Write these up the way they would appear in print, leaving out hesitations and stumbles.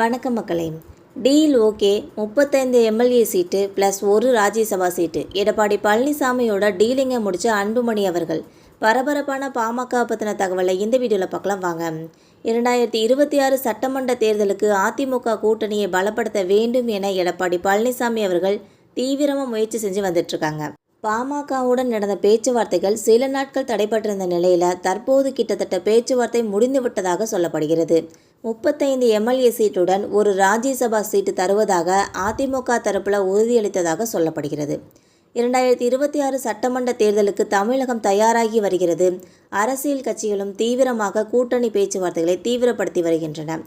வணக்கம் மக்களே. Deal okay. 35 MLA சீட்டு plus ஒரு ராஜ்யசபா சீட்டு. எடப்பாடி பழனிசாமியோட டீலிங்கை முடிச்ச அன்புமணி அவர்கள். பரபரப்பான பாமக பற்றின தகவலை இந்த வீடியோவில் பார்க்கலாம் வாங்க. 2026 சட்டமன்ற தேர்தலுக்கு அதிமுக கூட்டணியை பலப்படுத்த வேண்டும் என எடப்பாடி பழனிசாமி அவர்கள் தீவிரமாக முயற்சி செஞ்சு வந்துட்டுருக்காங்க. பாமகவுடன் நடந்த பேச்சுவார்த்தைகள் சில நாட்கள் தடைபட்டிருந்த நிலையில் தற்போது கிட்டத்தட்ட பேச்சுவார்த்தை முடிந்துவிட்டதாக சொல்லப்படுகிறது. 35 எம்எல்ஏ சீட்டுடன் ஒரு ராஜ்யசபா சீட்டு தருவதாக அதிமுக தரப்பில் உறுதியளித்ததாக சொல்லப்படுகிறது. 2026 சட்டமன்ற தேர்தலுக்கு தமிழகம் தயாராகி வருகிறது. அரசியல் கட்சிகளும் தீவிரமாக கூட்டணி பேச்சுவார்த்தைகளை தீவிரப்படுத்தி வருகின்றன.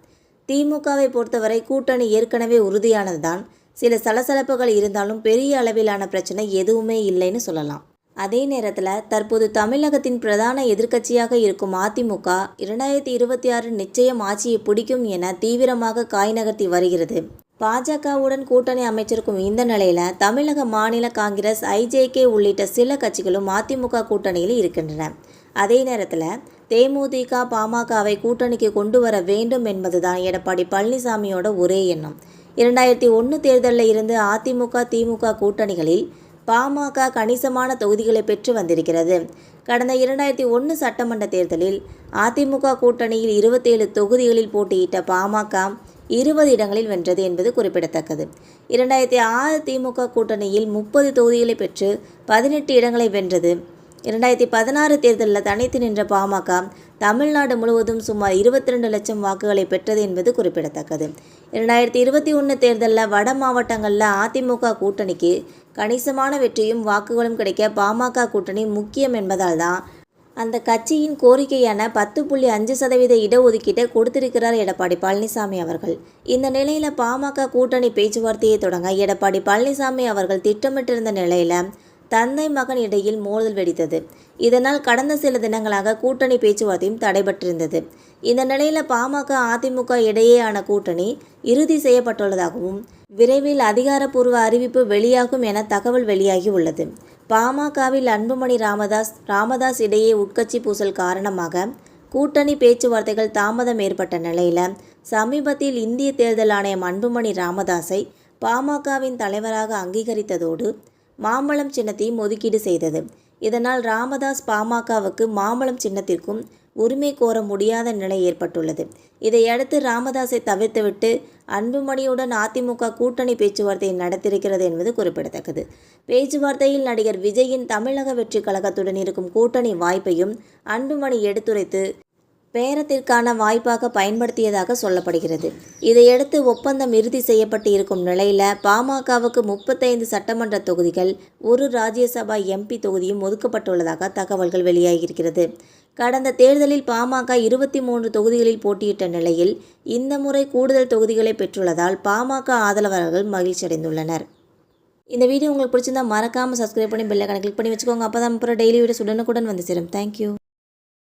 திமுகவை பொறுத்தவரை கூட்டணி ஏற்கனவே உறுதியானதுதான். சில சலசலப்புகள் இருந்தாலும் பெரிய அளவிலான பிரச்சனை எதுவுமே இல்லைன்னு சொல்லலாம். அதே நேரத்தில் தற்போது தமிழகத்தின் பிரதான எதிர்க்கட்சியாக இருக்கும் அதிமுக 2026 நிச்சயம் ஆட்சியை பிடிக்கும் என தீவிரமாக காய் நகர்த்தி வருகிறது. பாஜகவுடன் கூட்டணி அமைச்சிருக்கும் இந்த நிலையில் தமிழக மாநில காங்கிரஸ், ஐஜேகே உள்ளிட்ட சில கட்சிகளும் அதிமுக கூட்டணியில் இருக்கின்றன. அதே நேரத்தில் தேமுதிக, பாமகவை கூட்டணிக்கு கொண்டு வர வேண்டும் என்பதுதான் எடப்பாடி பழனிசாமியோட ஒரே எண்ணம். 2001 தேர்தலில் இருந்து அதிமுக, திமுக கூட்டணிகளில் பாமக கணிசமான தொகுதிகளை பெற்று வந்திருக்கிறது. கடந்த 2001 சட்டமன்ற தேர்தலில் அதிமுக கூட்டணியில் 27 தொகுதிகளில் போட்டியிட்ட பாமக 20 இடங்களில் வென்றது என்பது குறிப்பிடத்தக்கது. 2006 திமுக கூட்டணியில் 30 தொகுதிகளை பெற்று 18 இடங்களை வென்றது. 2016 தேர்தலில் தனித்து நின்ற பாமக தமிழ்நாடு முழுவதும் சுமார் 22 லட்சம் வாக்குகளை பெற்றது என்பது குறிப்பிடத்தக்கது. 2021 தேர்தலில் வட மாவட்டங்களில் அதிமுக கூட்டணிக்கு கணிசமான வெற்றியும் வாக்குகளும் கிடைக்க பாமக கூட்டணி முக்கியம் என்பதால் தான் அந்த கட்சியின் கோரிக்கையான 10.5% இடஒதுக்கீட்டை கொடுத்திருக்கிறார் எடப்பாடி பழனிசாமி அவர்கள். இந்த நிலையில் பாமக கூட்டணி பேச்சுவார்த்தையை தொடங்க எடப்பாடி பழனிசாமி அவர்கள் திட்டமிட்டிருந்த நிலையில் தந்தை மகன் இடையில் மோதல் வெடித்தது. இதனால் கடந்த சில தினங்களாக கூட்டணி பேச்சுவார்த்தையும் தடைபட்டிருந்தது. இந்த நிலையில் பாமக, அதிமுக இடையேயான கூட்டணி இறுதி செய்யப்பட்டுள்ளதாகவும் விரைவில் அதிகாரப்பூர்வ அறிவிப்பு வெளியாகும் என தகவல் வெளியாகி உள்ளது. பாமகவில் அன்புமணி ராமதாஸ் இடையே உட்கட்சி பூசல் காரணமாக கூட்டணி பேச்சுவார்த்தைகள் தாமதம் ஏற்பட்ட நிலையில் சமீபத்தில் இந்திய தேர்தல் ஆணையம் அன்புமணி ராமதாஸை பாமகவின் தலைவராக அங்கீகரித்ததோடு மாம்பழம் சின்னத்தையும் ஒதுக்கீடு செய்தது. இதனால் ராமதாஸ் பாமகவுக்கு மாம்பழம் சின்னத்திற்கும் உரிமை கோர முடியாத நிலை ஏற்பட்டுள்ளது. இதையடுத்து ராமதாஸை தவிர்த்துவிட்டு அன்புமணியுடன் அதிமுக கூட்டணி பேச்சுவார்த்தையை நடத்தியிருக்கிறது என்பது குறிப்பிடத்தக்கது. பேச்சுவார்த்தையில் நடிகர் விஜயின் தமிழக வெற்றி கழகத்துடன் இருக்கும் கூட்டணி வாய்ப்பையும் அன்புமணி எடுத்துரைத்து பேரத்திற்கான வாய்ப்பாக பயன்படுத்தியதாக சொல்லப்படுகிறது. இதையடுத்து ஒப்பந்தம் இறுதி செய்யப்பட்டு இருக்கும் நிலையில் பாமகவுக்கு 35 சட்டமன்ற தொகுதிகள், ஒரு ராஜ்யசபா எம்பி தொகுதியும் ஒதுக்கப்பட்டுள்ளதாக தகவல்கள் வெளியாகியிருக்கிறது. கடந்த தேர்தலில் பாமக 23 தொகுதிகளில் போட்டியிட்ட நிலையில் இந்த முறை கூடுதல் தொகுதிகளை பெற்றுள்ளதால் பாமக ஆதரவாளர்கள் மகிழ்ச்சி அடைந்துள்ளனர். இந்த வீடியோ உங்களுக்கு பிடிச்சிருந்தா மறக்காமல் சப்ஸ்கிரைப் பண்ணி பெல் ஐகானை கிளிக் பண்ணி வச்சுக்கோங்க. அப்போ தான் அப்புறம் டெய்லி வீடியோஸ் உடனுக்குடன் வந்து சேரும். தேங்க்யூ.